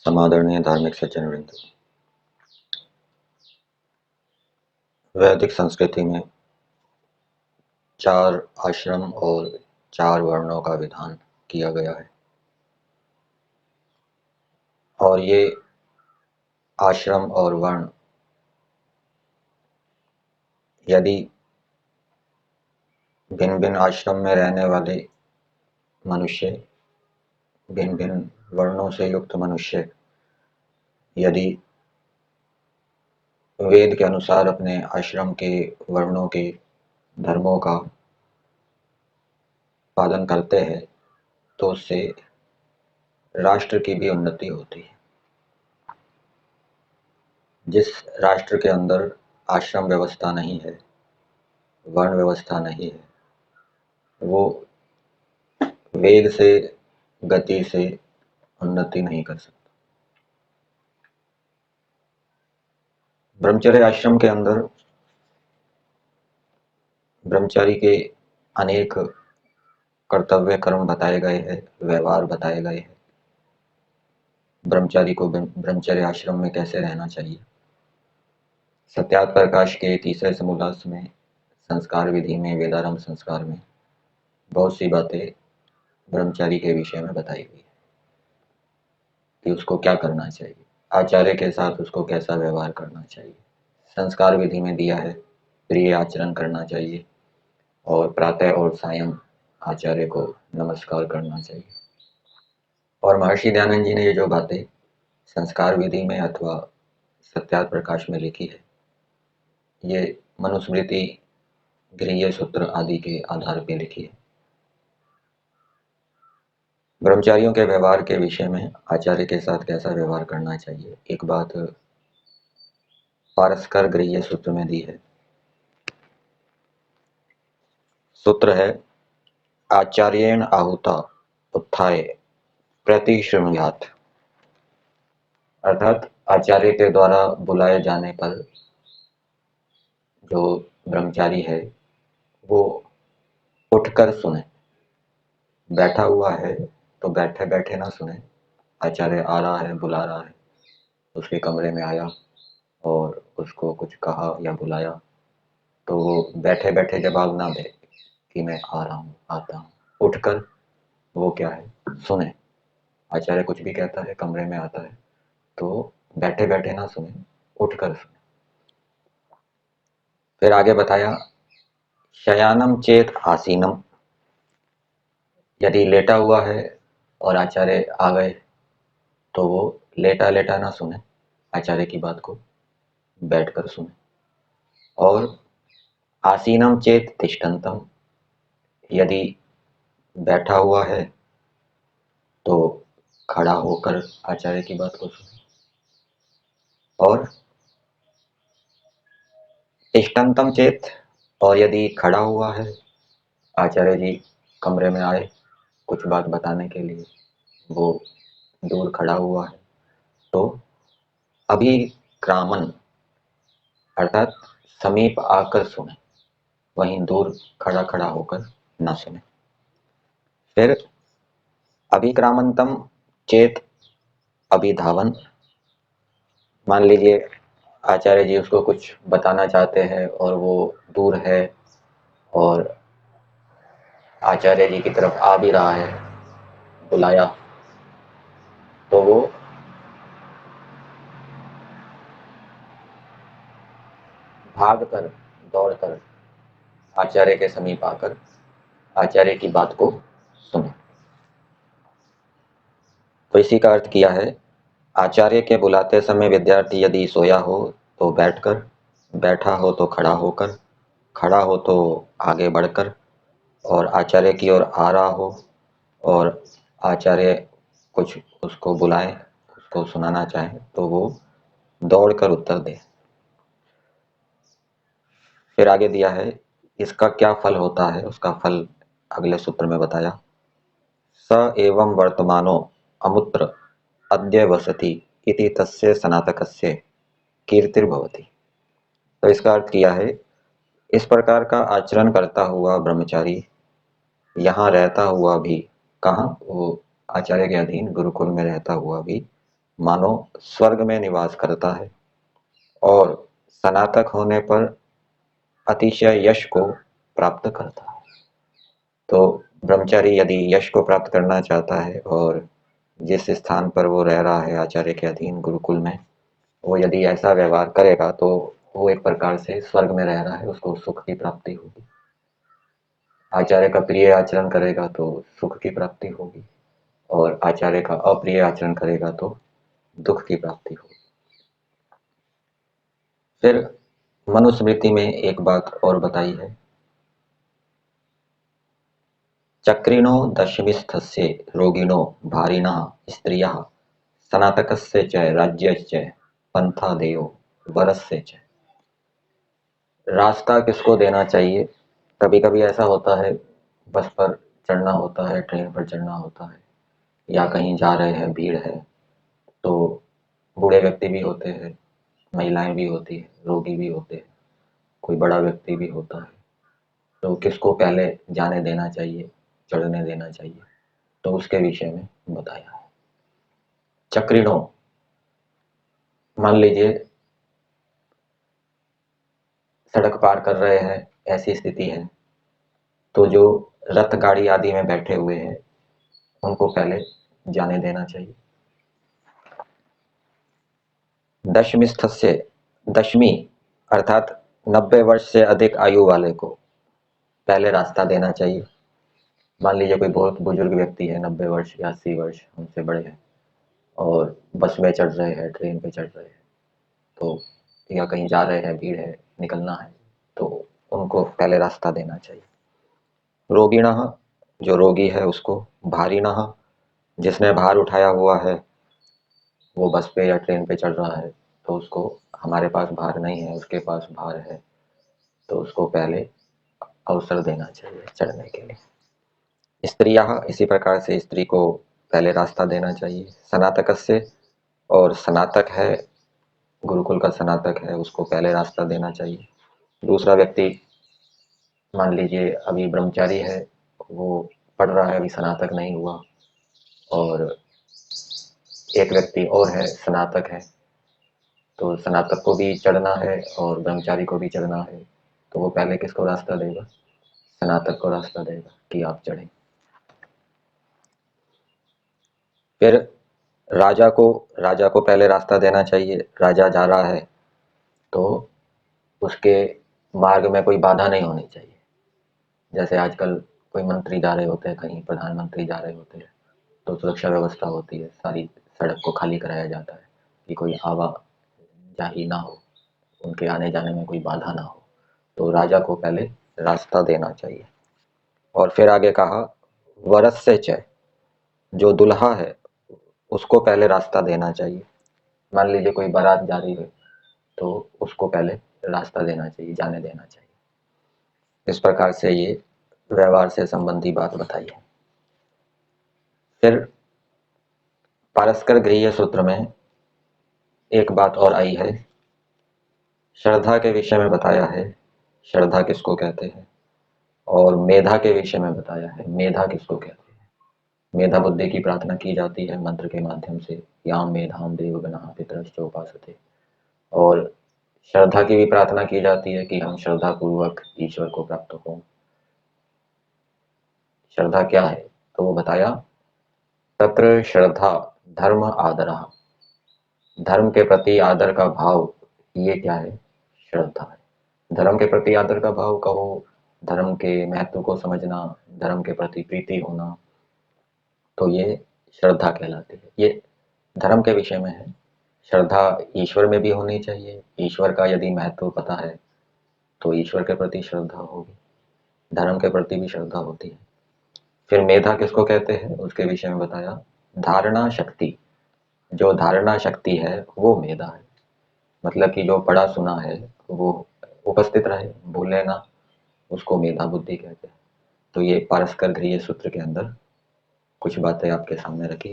समादरणीय धार्मिक सज्जनवृंद, वैदिक संस्कृति में 4 आश्रम और 4 वर्णों का विधान किया गया है और ये आश्रम और वर्ण यदि भिन्न भिन्न आश्रम में रहने वाले मनुष्य, भिन्न भिन्न वर्णों से युक्त मनुष्य यदि वेद के अनुसार अपने आश्रम के वर्णों के धर्मों का पालन करते हैं तो उससे राष्ट्र की भी उन्नति होती है। जिस राष्ट्र के अंदर आश्रम व्यवस्था नहीं है, वर्ण व्यवस्था नहीं है, वो वेग से, गति से उन्नति नहीं कर सकता। ब्रह्मचर्य आश्रम के अंदर ब्रह्मचारी के अनेक कर्तव्य कर्म बताए गए हैं, व्यवहार बताए गए हैं। ब्रह्मचारी को ब्रह्मचर्य आश्रम में कैसे रहना चाहिए। सत्यार्थ प्रकाश के तीसरे समोल्लास में संस्कार विधि में, वेदारंभ संस्कार में बहुत सी बातें ब्रह्मचारी के विषय में बताई गई है कि उसको क्या करना चाहिए, आचार्य के साथ उसको कैसा व्यवहार करना चाहिए। संस्कार विधि में दिया है प्रिय आचरण करना चाहिए और प्रातः और सायं आचार्य को नमस्कार करना चाहिए। और महर्षि दयानंद जी ने ये जो बातें संस्कार विधि में अथवा सत्यार्थ प्रकाश में लिखी है, ये मनुस्मृति, गृह्य सूत्र आदि के आधार पर लिखी है। ब्रह्मचारियों के व्यवहार के विषय में आचार्य के साथ कैसा व्यवहार करना चाहिए, एक बात पारस्कर गृह्य सूत्र में दी है। सूत्र है आचार्येण आहुता उत्थाय प्रतिशृणुयात्, अर्थात आचार्य के द्वारा बुलाए जाने पर जो ब्रह्मचारी है वो उठकर सुने। बैठा हुआ है तो बैठे बैठे ना सुने। आचार्य आ रहा है, बुला रहा है, उसके कमरे में आया और उसको कुछ कहा या बुलाया तो वो बैठे बैठे जवाब ना दे कि मैं आ रहा हूँ, आता हूँ। उठकर वो क्या है, सुने। आचार्य कुछ भी कहता है, कमरे में आता है तो बैठे बैठे ना सुने, उठकर सुने। फिर आगे बताया शयानम चेत आसीनम, यदि लेटा हुआ है और आचार्य आ गए तो वो लेटा लेटा ना सुने आचार्य की बात को, बैठकर सुने। और आसीनम चेत तिष्ठन्तम, यदि बैठा हुआ है तो खड़ा होकर आचार्य की बात को सुने। और तिष्ठन्तम चेत, और यदि खड़ा हुआ है, आचार्य जी कमरे में आए कुछ बात बताने के लिए, वो दूर खड़ा हुआ है तो अभिक्रामन, अर्थात समीप आकर सुने, वहीं दूर खड़ा खड़ा होकर न सुने। फिर अभिक्रामंतम चेत अभिधावन, मान लीजिए आचार्य जी उसको कुछ बताना चाहते हैं और वो दूर है और आचार्य जी की तरफ आ भी रहा है, बुलाया, तो वो भागकर, दौड़कर आचार्य के समीप आकर आचार्य की बात को सुने। तो इसी का अर्थ किया है आचार्य के बुलाते समय विद्यार्थी यदि सोया हो तो बैठकर, बैठा हो तो खड़ा होकर, खड़ा हो तो आगे बढ़कर, और आचार्य की ओर आ रहा हो और आचार्य कुछ उसको बुलाए, उसको सुनाना चाहे तो वो दौड़कर उत्तर दे। फिर आगे दिया है इसका क्या फल होता है, उसका फल अगले सूत्र में बताया। स एवं वर्तमानो अमुत्र अद्य वसति इति तस्य सनातकस्य कीर्तिर्भवति। तो इसका अर्थ किया है इस प्रकार का आचरण करता हुआ ब्रह्मचारी यहाँ रहता हुआ भी, कहाँ, वो आचार्य के अधीन गुरुकुल में रहता हुआ भी मानो स्वर्ग में निवास करता है और स्नातक होने पर अतिशय यश को प्राप्त करता है। तो ब्रह्मचारी यदि यश को प्राप्त करना चाहता है और जिस स्थान पर वो रह रहा है आचार्य के अधीन गुरुकुल में, वो यदि ऐसा व्यवहार करेगा तो वो एक प्रकार से स्वर्ग में रह रहा है, उसको सुख की प्राप्ति होगी। आचार्य का प्रिय आचरण करेगा तो सुख की प्राप्ति होगी और आचार्य का अप्रिय आचरण करेगा तो दुख की प्राप्ति होगी। फिर मनुस्मृति में एक बात और बताई है, चक्रिणो दशमिस्थस्य रोगिणो भारिणः स्त्रियः स्नातकस्य च राज्यस्य पंथादेयो वरस्य च। रास्ता किसको देना चाहिए? कभी कभी ऐसा होता है, बस पर चढ़ना होता है, ट्रेन पर चढ़ना होता है, या कहीं जा रहे हैं, भीड़ है, तो बूढ़े व्यक्ति भी होते हैं, महिलाएं भी होती है, रोगी भी होते हैं, कोई बड़ा व्यक्ति भी होता है। तो किसको पहले जाने देना चाहिए, चढ़ने देना चाहिए, तो उसके विषय में बताया है। चक्रिणों, मान लीजिए सड़क पार कर रहे हैं, ऐसी स्थिति है, तो जो रथ गाड़ी आदि में बैठे हुए हैं उनको पहले जाने देना चाहिए। दशमिस्थस्य, दशमी अर्थात 90 वर्ष से अधिक आयु वाले को पहले रास्ता देना चाहिए। मान लीजिए कोई बहुत बुजुर्ग व्यक्ति है, 90 वर्ष या 80 वर्ष हमसे बड़े हैं, और बस में चढ़ रहे हैं, ट्रेन पे चढ़ रहे हैं, तो या कहीं जा रहे हैं, भीड़ है, निकलना है, तो उनको पहले रास्ता देना चाहिए। रोगिणः, जो रोगी है उसको, भारिणः, जिसने भार उठाया हुआ है, वो बस पे या ट्रेन पे चढ़ रहा है, तो उसको, हमारे पास भार नहीं है, उसके पास भार है, तो उसको पहले अवसर देना चाहिए चढ़ने के लिए। स्त्रियः, इसी प्रकार से स्त्री को पहले रास्ता देना चाहिए। स्नातकस्य, और स्नातक है, गुरुकुल का स्नातक है, उसको पहले रास्ता देना चाहिए। दूसरा व्यक्ति, मान लीजिए अभी ब्रह्मचारी है, वो पढ़ रहा है, अभी स्नातक नहीं हुआ, और एक व्यक्ति और है, स्नातक है, तो स्नातक को भी चढ़ना है और ब्रह्मचारी को भी चढ़ना है, तो वो पहले किसको रास्ता देगा? स्नातक को रास्ता देगा कि आप चढ़ें। फिर राजा को पहले रास्ता देना चाहिए। राजा जा रहा है तो उसके मार्ग में कोई बाधा नहीं होनी चाहिए। जैसे आजकल कोई मंत्री जा रहे होते हैं, कहीं प्रधानमंत्री जा रहे होते हैं, तो सुरक्षा व्यवस्था होती है, सारी सड़क को खाली कराया जाता है कि कोई आवाजाही ना हो, उनके आने जाने में कोई बाधा ना हो। तो राजा को पहले रास्ता देना चाहिए। और फिर आगे कहा, वरस्य च, जो दुल्हा है उसको पहले रास्ता देना चाहिए। मान लीजिए कोई बारात जा रही है, तो उसको पहले रास्ता देना चाहिए, जाने देना चाहिए। इस प्रकार से ये व्यवहार से संबंधी बात बताई है। फिर पारस्कर गृह्य सूत्र में एक बात और आई है, श्रद्धा के विषय में बताया है, श्रद्धा किसको कहते हैं, और मेधा के विषय में बताया है, मेधा किसको कहते हैं। मेधा बुद्धि की प्रार्थना की जाती है मंत्र के माध्यम से, याम मेधाम देवगणः पितरश्च उपासते। और श्रद्धा की भी प्रार्थना की जाती है कि हम श्रद्धा पूर्वक ईश्वर को प्राप्त हों। श्रद्धा क्या है, तो वो बताया, तत्र श्रद्धा धर्म आदरः, धर्म के प्रति आदर का भाव, ये क्या है? श्रद्धा है। धर्म के प्रति आदर का भाव कहो, धर्म के महत्व को समझना, धर्म के प्रति प्रीति होना, तो ये श्रद्धा कहलाती है। ये धर्म के विषय में है। श्रद्धा ईश्वर में भी होनी चाहिए, ईश्वर का यदि महत्व पता है तो ईश्वर के प्रति श्रद्धा होगी, धर्म के प्रति भी श्रद्धा होती है। फिर मेधा किसको कहते हैं, उसके विषय में बताया, धारणा शक्ति, जो धारणा शक्ति है वो मेधा है। मतलब कि जो पढ़ा सुना है वो उपस्थित रहे, भूले ना, उसको मेधा बुद्धि कहते हैं। तो ये पारस्कर गृह्य सूत्र के अंदर कुछ बातें आपके सामने रखी।